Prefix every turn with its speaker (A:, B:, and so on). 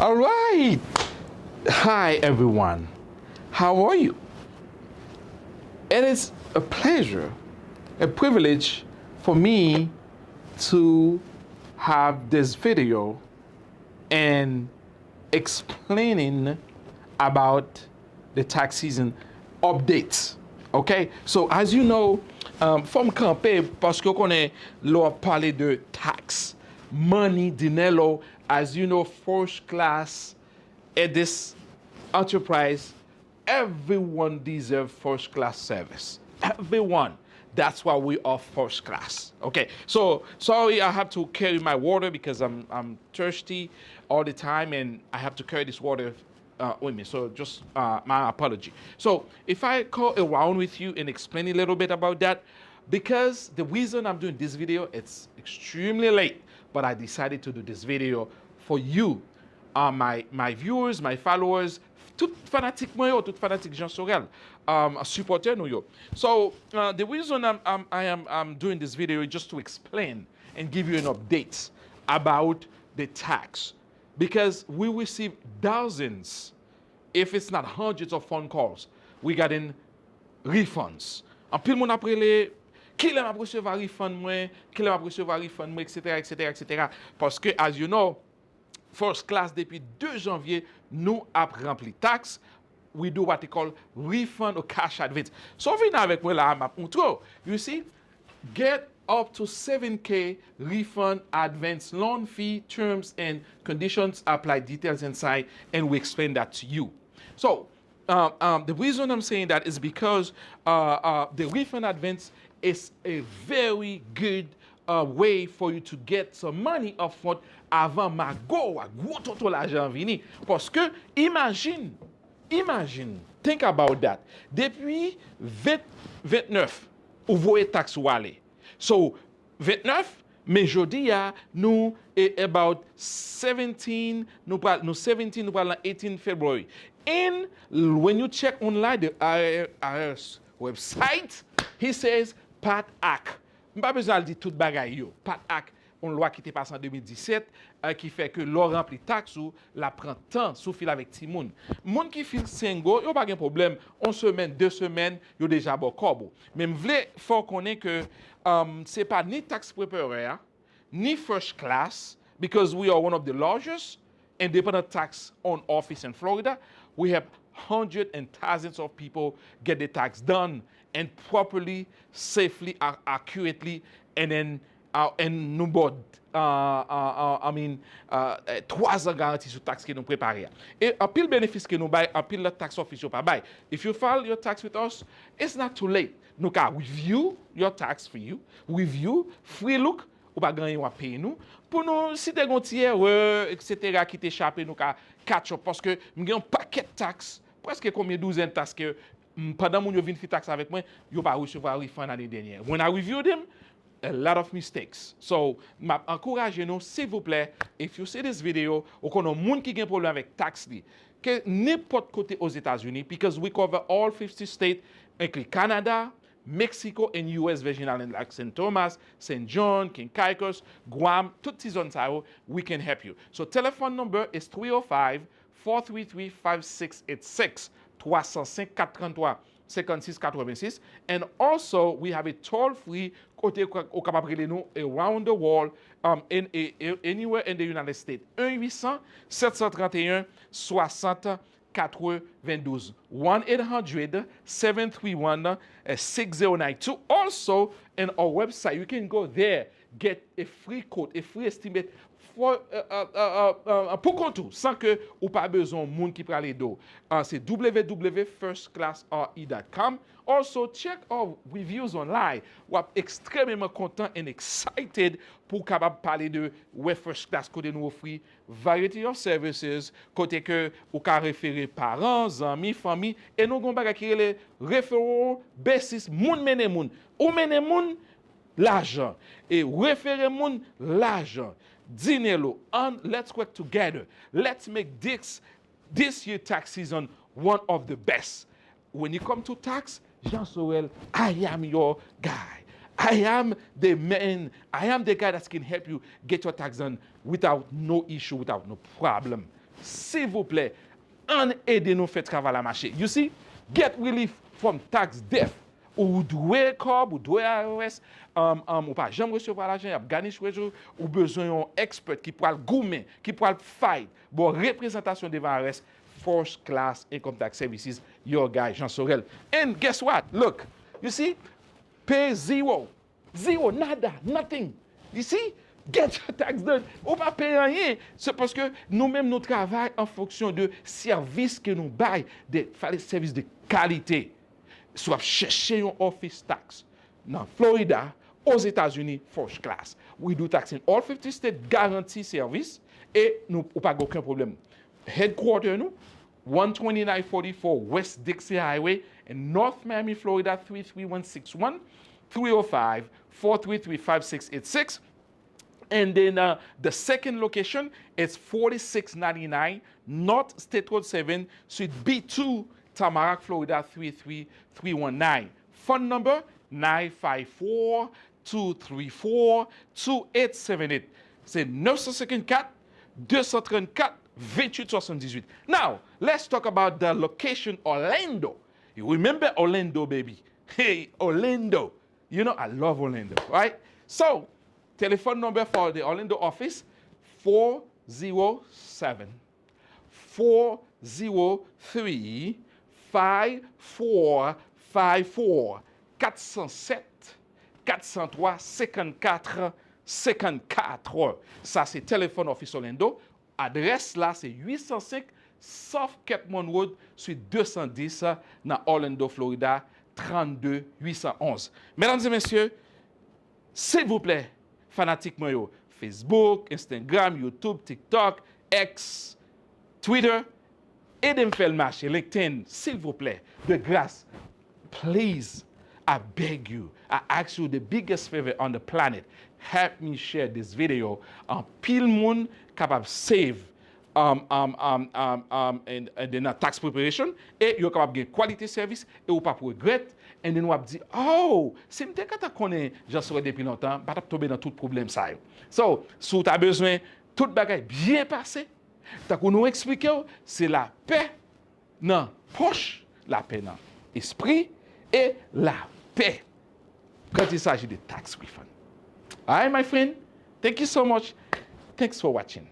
A: All right. Hi, everyone. How are you? It is a pleasure, a privilege for me to have this video and explaining about the tax season updates. Okay? So, as you know, from campaign, parce que connaît l'on parler de tax, money, dinero, as you know, first class at this enterprise, everyone deserves first class service. Everyone. That's why we are first class. Okay. So sorry, I have to carry my water because I'm thirsty all the time, and I have to carry this water with me. So just my apology. So if I call around with you and explain a little bit about that, because the reason I'm doing this video, it's extremely late, but I decided to do this video for you, my viewers, my followers, tout fanatique moi yo, tout fanatique Jean Sorel, supporter nous yo. So the reason I'm doing this video is just to explain and give you an update about the tax, because we receive thousands, if it's not hundreds of phone calls regarding refunds. En pile moun apre le qui l'a recevoir refund moi, qui l'a recevoir refund moi, etc., etc., etc. Parce que, as you know, first class depuis 2 janvier, nous avons rempli taxe. We do what they call refund or cash advance. So, venez avec moi là, m'a montre. You see, get up to 7K refund advance loan fee, terms and conditions apply, details inside, and we explain that to you. So, the reason I'm saying that is because the refund advance is a very good way for you to get some money upfront avant ma go à gros toto l'argent vini. Parce que imagine, think about that. Depuis 29, ou voyez taxe ou aller. So 29, mais jodi ya nous about 17, nous pral 18 February. And when you check online the IRS website, he says Pat Act. M'pas besoin de dire tout bagay yo. Pat Act, une loi qui était passée en 2017 qui fait que l'on remplit taxe ou la prend temps sous fil avec ti moun. Moun qui file single, yo pas de problème, 1 semaine, 2 semaines, yo déjà bon corbo. Mais m'vle faut connaître que c'est pas ni tax preparer ni first class, because we are one of the largest independent tax on office in Florida. We have hundreds and thousands of people get the tax done and properly, safely, accurately, and then and nous bod, 3 ans garantie sur taxe que nous préparons. Et un pile bénéfice que nous bail, un pile la tax office pas bail. If you file your tax with us, it's not too late. Nous can review your tax for you, review, free look, ou pas gagner ou payer nous. Pour nous, si t'es gontier, etc., qui t'échappe, nous can catch up, parce que nous avons un paquet de taxes, presque combien 12 taxes que pendant mon yo vinn fi tax avec moi, yo pas recevoir refund l'année dernière. When I reviewed them, a lot of mistakes. So, encouragez-nous, s'il vous plaît, if you see this video, ou qu'on a moun qui gen problème avec tax li, que n'importe côté aux États-Unis, because we cover all 50 states, including Canada, Mexico and US Virgin Islands like St. Thomas, St. John, King Caicos, Guam, toutes ces zones ça, we can help you. So, telephone number is 305-433-5686. 305-433-5686. And also, we have a toll-free côté au capable de nous around the world, anywhere in the United States. 1-800-731-60-92. 1-800-731-6092. Also, in our website, you can go there, get a free quote, a free estimate pour contour, sans que ou pas besoin de monde qui prend les dos. C'est www.firstclassre.com. Also, check our reviews online. We're extrêmement content and excited pour capable parler de First Class côté nous offrir variety of services, côté que ou ka référer parents, amis, famille, et nous gon bagay qui les referral basis, moun mene moun. Ou mene moun l'argent et référer moun l'argent. Dinelo, and let's work together. Let's make this year tax season one of the best. When you come to tax, Jean Sorel, I am your guy. I am the man. I am the guy that can help you get your tax done without no issue, without no problem. s'il vous plaît, en aidez-nous faire travail à marcher. You see, get relief from tax debt. Ou doué corps, ou doué ARS, ou pas jamais recevoir l'argent, y a garnishment, ou besoin d'un expert qui pourra le goumer, qui pourra le fight. Bon, représentation devant ARS, first class income tax services, your guy, Jean Sorel. And guess what? Look, you see, pay zero. Zero, nada, nothing. You see? Get your tax done. Ou pas payer rien. C'est parce que nous-mêmes, nous travaillons en fonction de services que nous baillons, des services de qualité. Soit chercher un office tax dans Florida, aux États-Unis, first class. We do tax in all 50 states, guarantee service, et nous n'avons pas aucun problème. Headquarter, nous, 12944 West Dixie Highway in North Miami, Florida, 33161, 305-433-5686. And then the second location is 4699 North State Road 7, Suite B2, Tamarack, Florida 33319. Phone number 954-234-2878. C'est 954-234-2878. Now, let's talk about the location Orlando. You remember Orlando, baby? Hey, Orlando. You know, I love Orlando, right? So, telephone number for the Orlando office, 407-403-5454. 407-403-5454. Ça, c'est téléphone office Orlando. Adresse là, c'est 805 South Cape Monroe, suite 210 dans Orlando, Florida, 32811. Mesdames et messieurs, s'il vous plaît, fanatiquement yo, Facebook, Instagram, YouTube, TikTok, X, Twitter, aidez-moi à faire le marché, LinkedIn, s'il vous plaît, de grâce. Please, I beg you, I ask you the biggest favor on the planet, help me share this video. Pile moun capable save in the tax preparation, et you capable de quality service, et ou pas pour regret, et then ou ap di, oh, si m'te kata konnen j'en serai depuis longtemps, pas tomber dans tout problème ça. So, si tu as besoin tout bagay bien passé, t'as qu'on nous expliquer, c'est la paix dans poche, la paix dans esprit et la paix quand il s'agit de tax refund. All right, my friend, thank you so much. Thanks for watching.